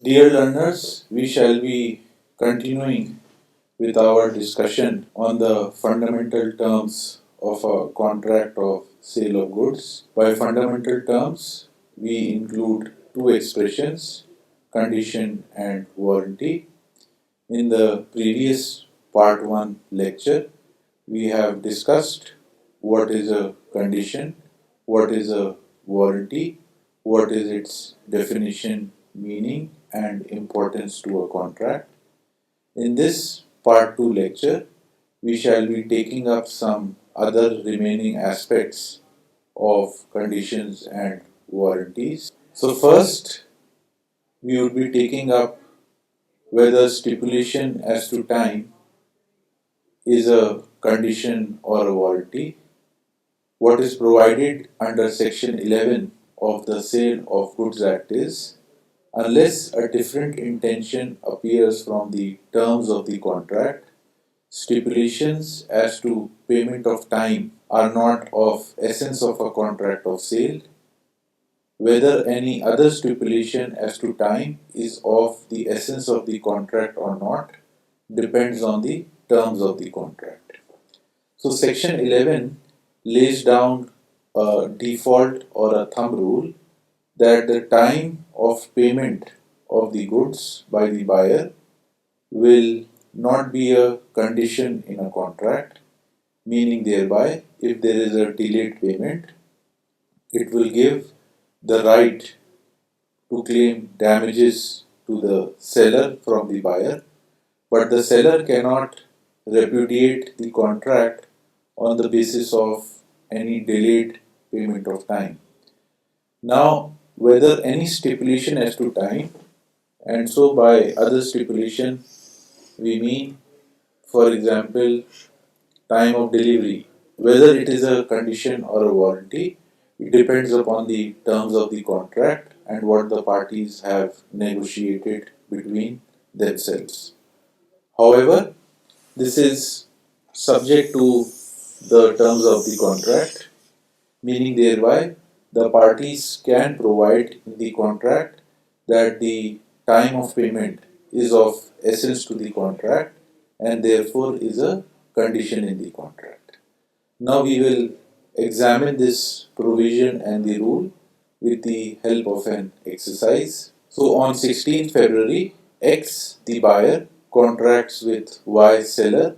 Dear learners, we shall be continuing with our discussion on the fundamental terms of a contract of sale of goods. By fundamental terms, we include two expressions, condition and warranty. In the previous part 1 lecture, we have discussed what is a condition, what is a warranty, what is its definition, meaning, and importance to a contract. In this part 2 lecture, we shall be taking up some other remaining aspects of conditions and warranties. So, first, we would be taking up whether stipulation as to time is a condition or a warranty. What is provided under Section 11 of the Sale of Goods Act is, unless a different intention appears from the terms of the contract, stipulations as to payment of time are not of essence of a contract of sale. Whether any other stipulation as to time is of the essence of the contract or not depends on the terms of the contract. So Section 11 lays down a default or a thumb rule that the time of payment of the goods by the buyer will not be a condition in a contract, meaning thereby if there is a delayed payment, it will give the right to claim damages to the seller from the buyer, but the seller cannot repudiate the contract on the basis of any delayed payment of time. Now, whether any stipulation as to time, and so by other stipulation, we mean, for example, time of delivery, whether it is a condition or a warranty, it depends upon the terms of the contract and what the parties have negotiated between themselves. However, this is subject to the terms of the contract, meaning thereby the parties can provide in the contract that the time of payment is of essence to the contract and therefore is a condition in the contract. Now we will examine this provision and the rule with the help of an exercise. So on 16th February, X, the buyer, contracts with Y seller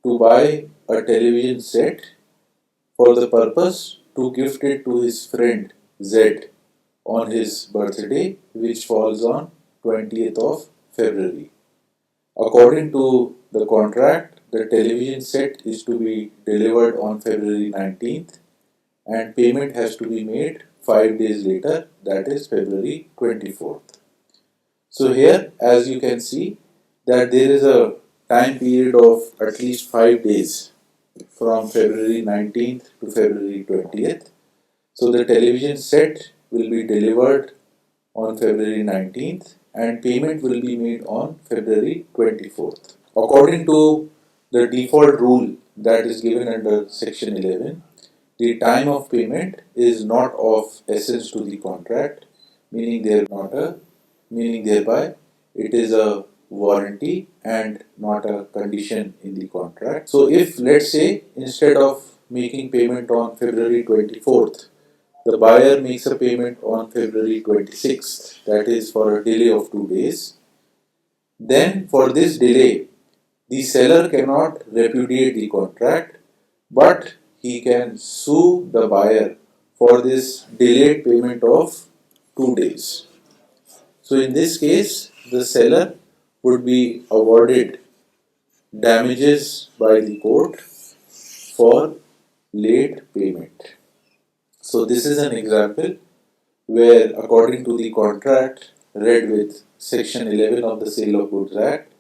to buy a television set for the purpose to gift it to his friend Z on his birthday, which falls on 20th of February. According to the contract, the television set is to be delivered on February 19th and payment has to be made 5 days later, that is February 24th. So here, as you can see, that there is a time period of at least 5 days from February 19th to February 20th. So the television set will be delivered on February 19th and payment will be made on February 24th. According to the default rule that is given under Section 11, the time of payment is not of essence to the contract, meaning thereby it is a warranty and not a condition in the contract. So if, let's say, instead of making payment on February 24th, the buyer makes a payment on February 26th, that is for a delay of 2 days, then for this delay, the seller cannot repudiate the contract, but he can sue the buyer for this delayed payment of 2 days. So in this case, the seller would be awarded damages by the court for late payment. So this is an example where, according to the contract read with Section 11 of the Sale of Goods Act,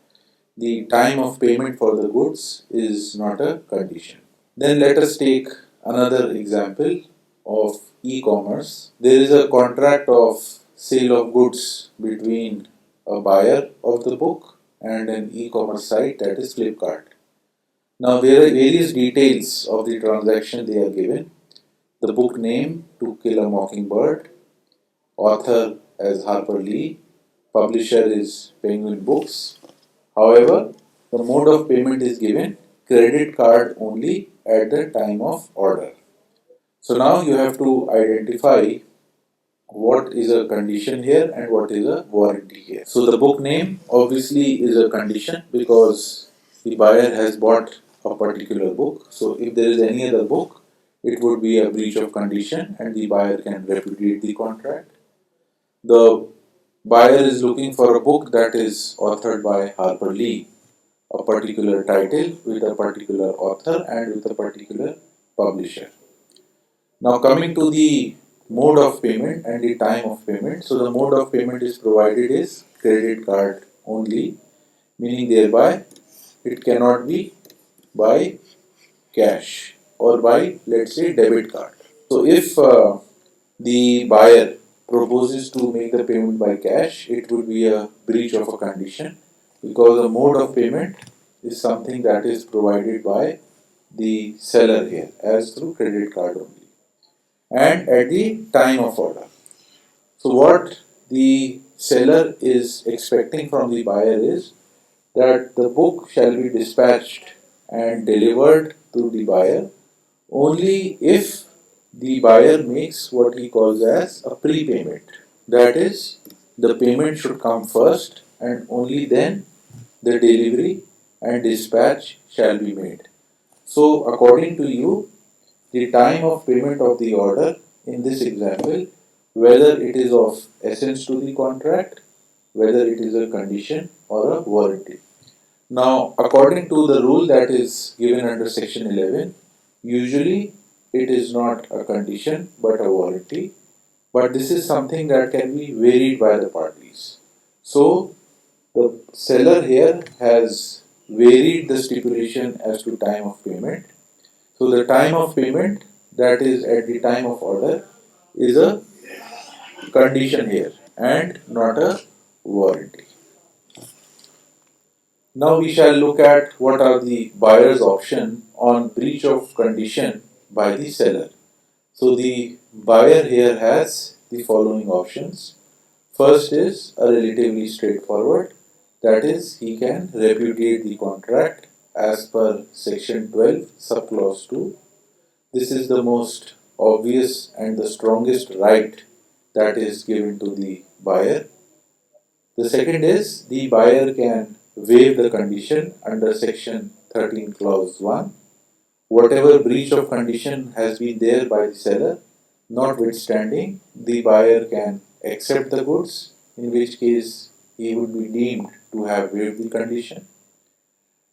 the time of payment for the goods is not a condition. Then let us take another example of e-commerce. There is a contract of sale of goods between a buyer of the book and an e-commerce site, that is Flipkart. Now there are various details of the transaction they are given. The book name, To Kill a Mockingbird, author as Harper Lee, publisher is Penguin Books. However, the mode of payment is given credit card only at the time of order. So now you have to identify what is a condition here and what is a warranty here. So the book name obviously is a condition because the buyer has bought a particular book. So if there is any other book, it would be a breach of condition and the buyer can repudiate the contract. The buyer is looking for a book that is authored by Harper Lee, a particular title with a particular author and with a particular publisher. Now coming to the mode of payment and the time of payment. So the mode of payment is provided is credit card only, meaning thereby it cannot be by cash or by, let's say, debit card. So if the buyer proposes to make the payment by cash, it would be a breach of a condition because the mode of payment is something that is provided by the seller here as through credit card only and at the time of order. So what the seller is expecting from the buyer is that the book shall be dispatched and delivered to the buyer only if the buyer makes what he calls as a prepayment. That is, the payment should come first and only then the delivery and dispatch shall be made. So according to you, the time of payment of the order in this example, whether it is of essence to the contract, whether it is a condition or a warranty. Now, according to the rule that is given under section 11, usually it is not a condition but a warranty, but this is something that can be varied by the parties. So, the seller here has varied the stipulation as to time of payment. So the time of payment, that is at the time of order, is a condition here and not a warranty. Now we shall look at what are the buyer's option on breach of condition by the seller. So the buyer here has the following options. First is a relatively straightforward, that is, he can repudiate the contract as per section 12 subclause 2. This is the most obvious and the strongest right that is given to the buyer. The second is the buyer can waive the condition under section 13 clause 1. Whatever breach of condition has been there by the seller, notwithstanding, the buyer can accept the goods, in which case he would be deemed to have waived the condition.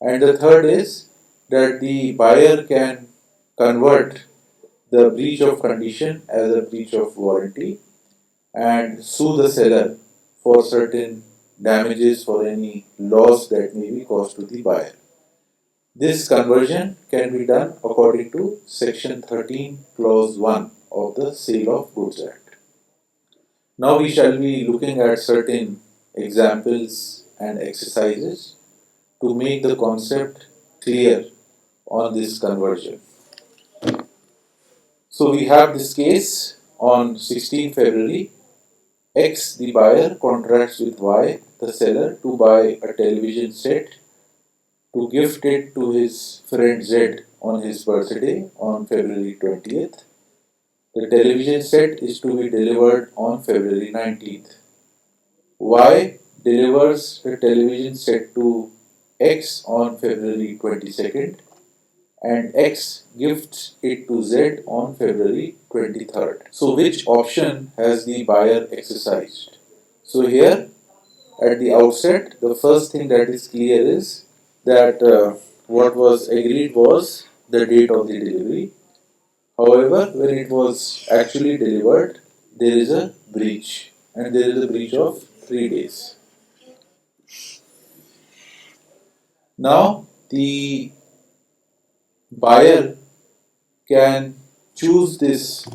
And the third is that the buyer can convert the breach of condition as a breach of warranty and sue the seller for certain damages for any loss that may be caused to the buyer. This conversion can be done according to section 13 clause 1 of the Sale of Goods Act. Now we shall be looking at certain examples and exercises to make the concept clear on this conversion. So we have this case on 16 February. X, the buyer, contracts with Y, the seller, to buy a television set to gift it to his friend Z on his birthday on February 20th. The television set is to be delivered on February 19th. Y delivers the television set to X on February 22nd and X gifts it to Z on February 23rd. So which option has the buyer exercised? So here at the outset, the first thing that is clear is that what was agreed was the date of the delivery. However, when it was actually delivered, there is a breach and there is a breach of 3 days. Now, the buyer can choose this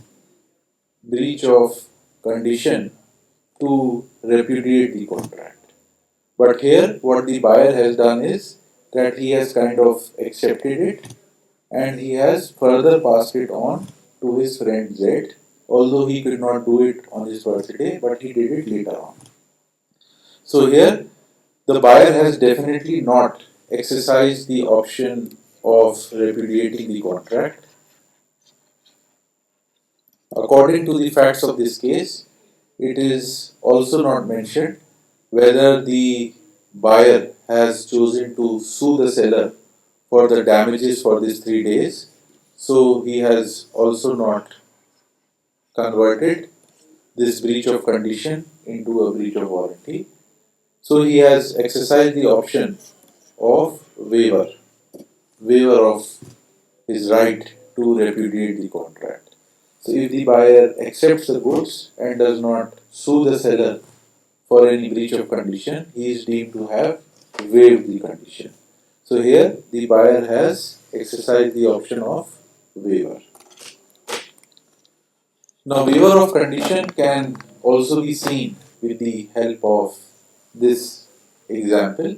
breach of condition to repudiate the contract. But here, what the buyer has done is that he has kind of accepted it and he has further passed it on to his friend Z, although he could not do it on his birthday, but he did it later on. So here the buyer has definitely not exercised the option of repudiating the contract. According to the facts of this case, it is also not mentioned whether the buyer has chosen to sue the seller for the damages for these 3 days. So he has also not converted this breach of condition into a breach of warranty. So he has exercised the option of waiver of his right to repudiate the contract. So if the buyer accepts the goods and does not sue the seller for any breach of condition, he is deemed to have waived the condition. So here the buyer has exercised the option of waiver. Now waiver of condition can also be seen with the help of this example.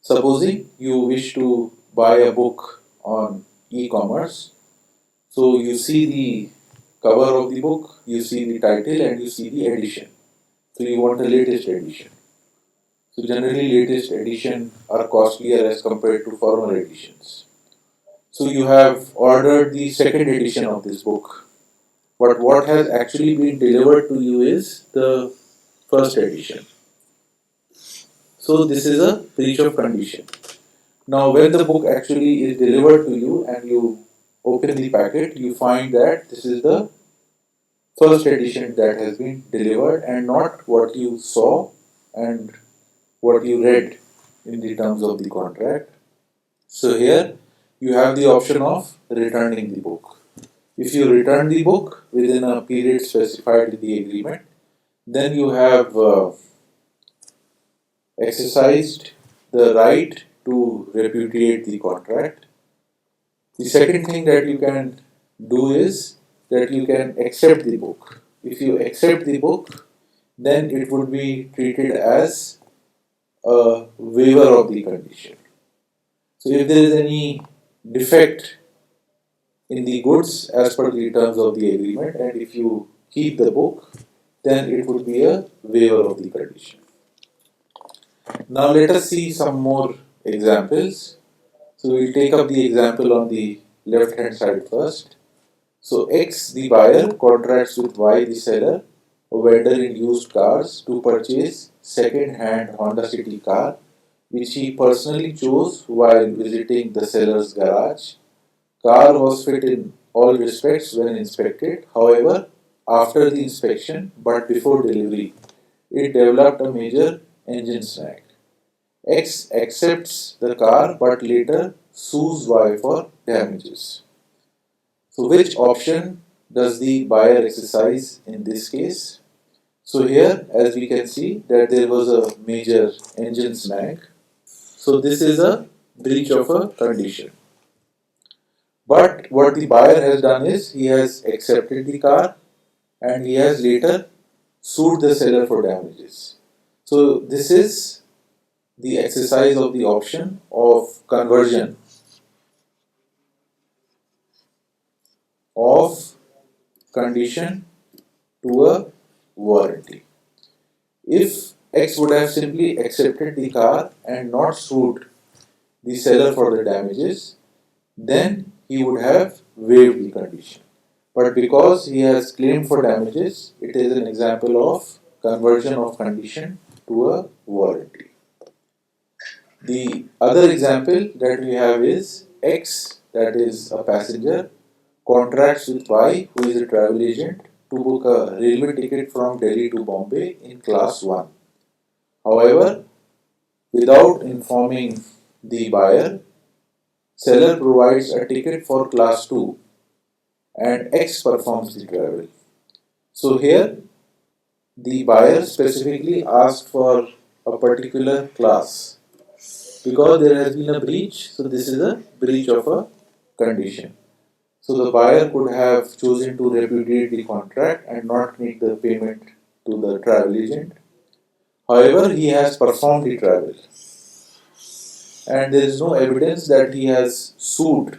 Supposing you wish to buy a book on e-commerce, so you see the cover of the book, you see the title and you see the edition. So you want the latest edition. So generally latest edition are costlier as compared to former editions. So you have ordered the second edition of this book, but what has actually been delivered to you is the first edition. So this is a breach of condition. Now when the book actually is delivered to you and you open the packet, you find that this is the first edition that has been delivered and not what you saw and what you read in the terms of the contract. So here you have the option of returning the book. If you return the book within a period specified in the agreement, then you have exercised the right to repudiate the contract. The second thing that you can do is that you can accept the book. If you accept the book, then it would be treated as a waiver of the condition. So if there is any defect in the goods as per the terms of the agreement and if you keep the book, then it would be a waiver of the condition. Now let us see some more examples. So we'll take up the example on the left hand side first. So X, the buyer, contracts with Y, the seller, a vendor in used cars, to purchase second-hand Honda City car, which he personally chose while visiting the seller's garage. Car was fit in all respects when inspected. However, after the inspection, but before delivery, it developed a major engine snag. X accepts the car but later sues Y for damages. So which option does the buyer exercise in this case? So here, as we can see, that there was a major engine snag. So this is a breach of a condition. But what the buyer has done is he has accepted the car and he has later sued the seller for damages. So this is the exercise of the option of conversion of condition to a warranty. If X would have simply accepted the car and not sued the seller for the damages, then he would have waived the condition. But because he has claimed for damages, it is an example of conversion of condition to a warranty. The other example that we have is X, that is a passenger, contracts with Y, who is a travel agent, to book a railway ticket from Delhi to Bombay in class 1. However, without informing the buyer, seller provides a ticket for class 2 and X performs the travel. So here the buyer specifically asked for a particular class because there has been a breach, so this is a breach of a condition. So the buyer could have chosen to repudiate the contract and not make the payment to the travel agent. However, he has performed the travel and there is no evidence that he has sued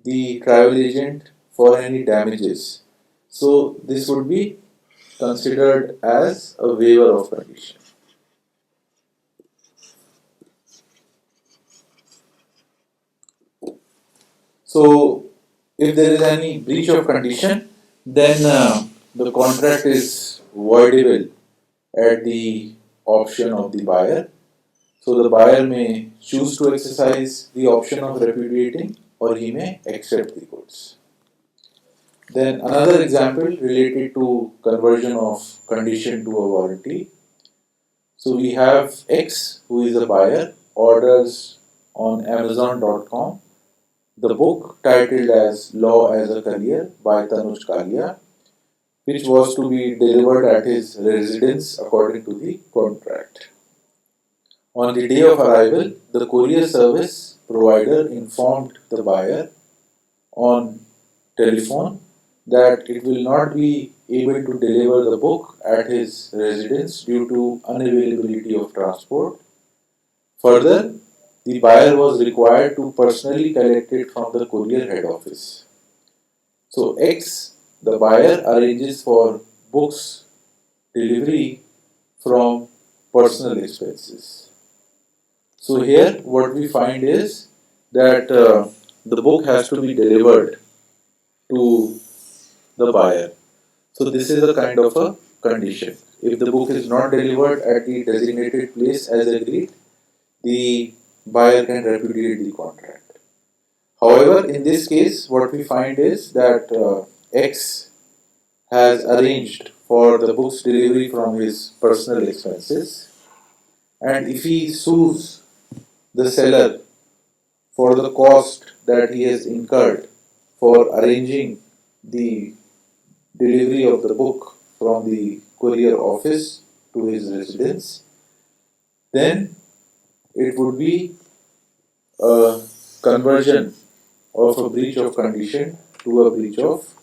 the travel agent for any damages. So this would be considered as a waiver of condition. So, if there is any breach of condition, then the contract is voidable at the option of the buyer. So, the buyer may choose to exercise the option of repudiating or he may accept the goods. Then, another example related to conversion of condition to a warranty. So, we have X, who is a buyer, orders on Amazon.com the book titled as Law as a Career by Tanuj Kalia, which was to be delivered at his residence according to the contract. On the day of arrival, the courier service provider informed the buyer on telephone that it will not be able to deliver the book at his residence due to unavailability of transport. Further, the buyer was required to personally collect it from the courier head office. So X, the buyer, arranges for books delivery from personal expenses. So here what we find is that the book has to be delivered to the buyer. So this is a kind of a condition. If the book is not delivered at the designated place as agreed, the buyer can repudiate the contract. However, in this case, what we find is that X has arranged for the book's delivery from his personal expenses, and if he sues the seller for the cost that he has incurred for arranging the delivery of the book from the courier office to his residence, then it would be a conversion of a breach of condition to a breach of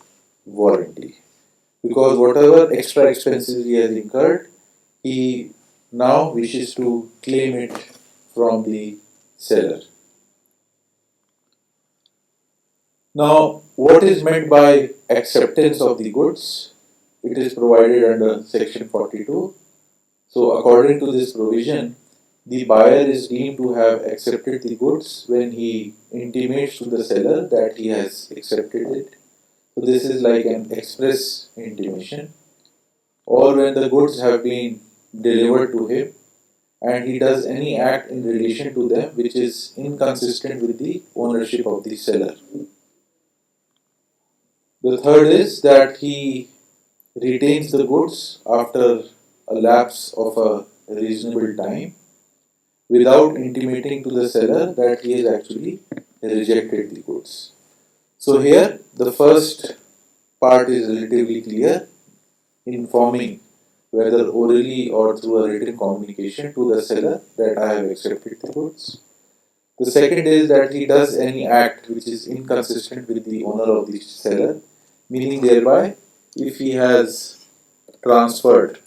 warranty. Because whatever extra expenses he has incurred, he now wishes to claim it from the seller. Now, what is meant by acceptance of the goods? It is provided under section 42. So, according to this provision, the buyer is deemed to have accepted the goods when he intimates to the seller that he has accepted it. So, this is like an express intimation. Or when the goods have been delivered to him and he does any act in relation to them which is inconsistent with the ownership of the seller. The third is that he retains the goods after a lapse of a reasonable time without intimating to the seller that he has actually rejected the goods. So here the first part is relatively clear, informing whether orally or through a written communication to the seller that I have accepted the goods. The second is that he does any act which is inconsistent with the owner of the seller, meaning thereby if he has transferred,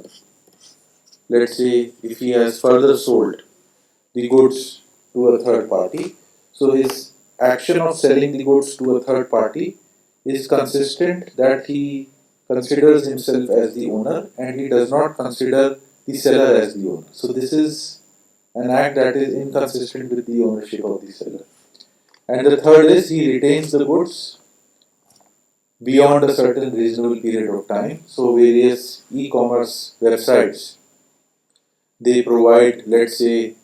let's say if he has further sold the goods to a third party, so his action of selling the goods to a third party is consistent that he considers himself as the owner and he does not consider the seller as the owner. So this is an act that is inconsistent with the ownership of the seller. And the third is he retains the goods beyond a certain reasonable period of time. So various e-commerce websites, they provide, let's say,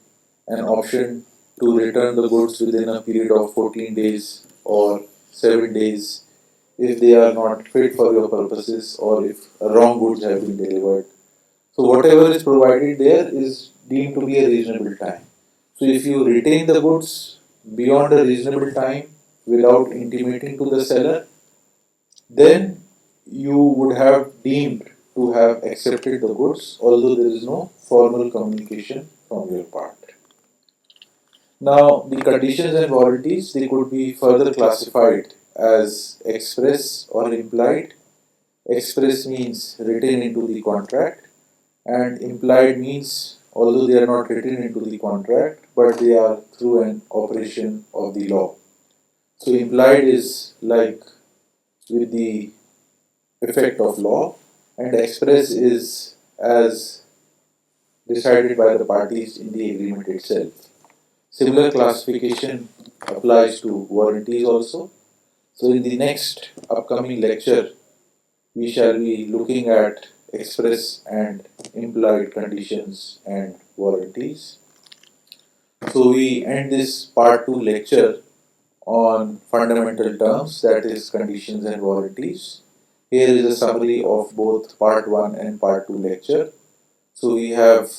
an option to return the goods within a period of 14 days or 7 days if they are not fit for your purposes or if wrong goods have been delivered. So whatever is provided there is deemed to be a reasonable time. So if you retain the goods beyond a reasonable time without intimating to the seller, then you would have deemed to have accepted the goods although there is no formal communication from your part. Now, the conditions and warranties, they could be further classified as express or implied. Express means written into the contract, and implied means although they are not written into the contract, but they are through an operation of the law. So, implied is like with the effect of law, and express is as decided by the parties in the agreement itself. Similar classification applies to warranties also. So, in the next upcoming lecture, we shall be looking at express and implied conditions and warranties. So, we end this part 2 lecture on fundamental terms, that is, conditions and warranties. Here is a summary of both part 1 and part 2 lecture. So, we have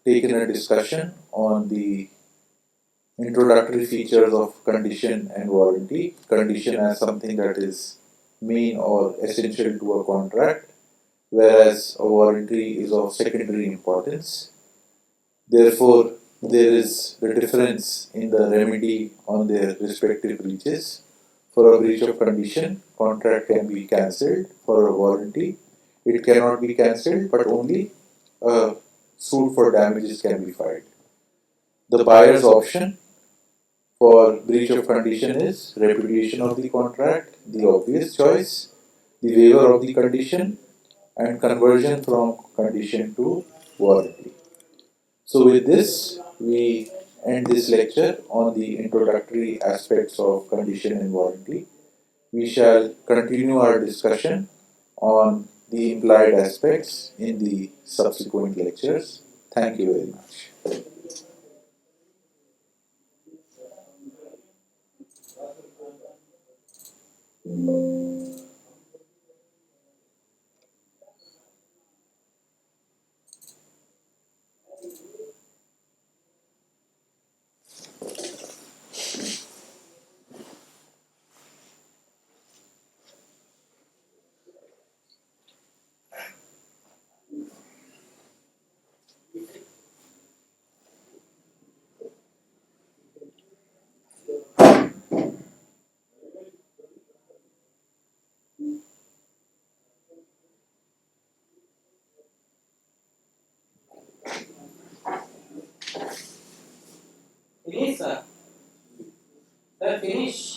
taken a discussion on the introductory features of condition and warranty. Condition as something that is main or essential to a contract, whereas a warranty is of secondary importance. Therefore, there is a difference in the remedy on their respective breaches. For a breach of condition, contract can be cancelled. For a warranty, it cannot be cancelled, but only a suit for damages can be filed. The buyer's option for breach of condition is repudiation of the contract, the obvious choice, the waiver of the condition, and conversion from condition to warranty. So, with this, we end this lecture on the introductory aspects of condition and warranty. We shall continue our discussion on the implied aspects in the subsequent lectures. Thank you very much. Finish, sir. Sir, finish.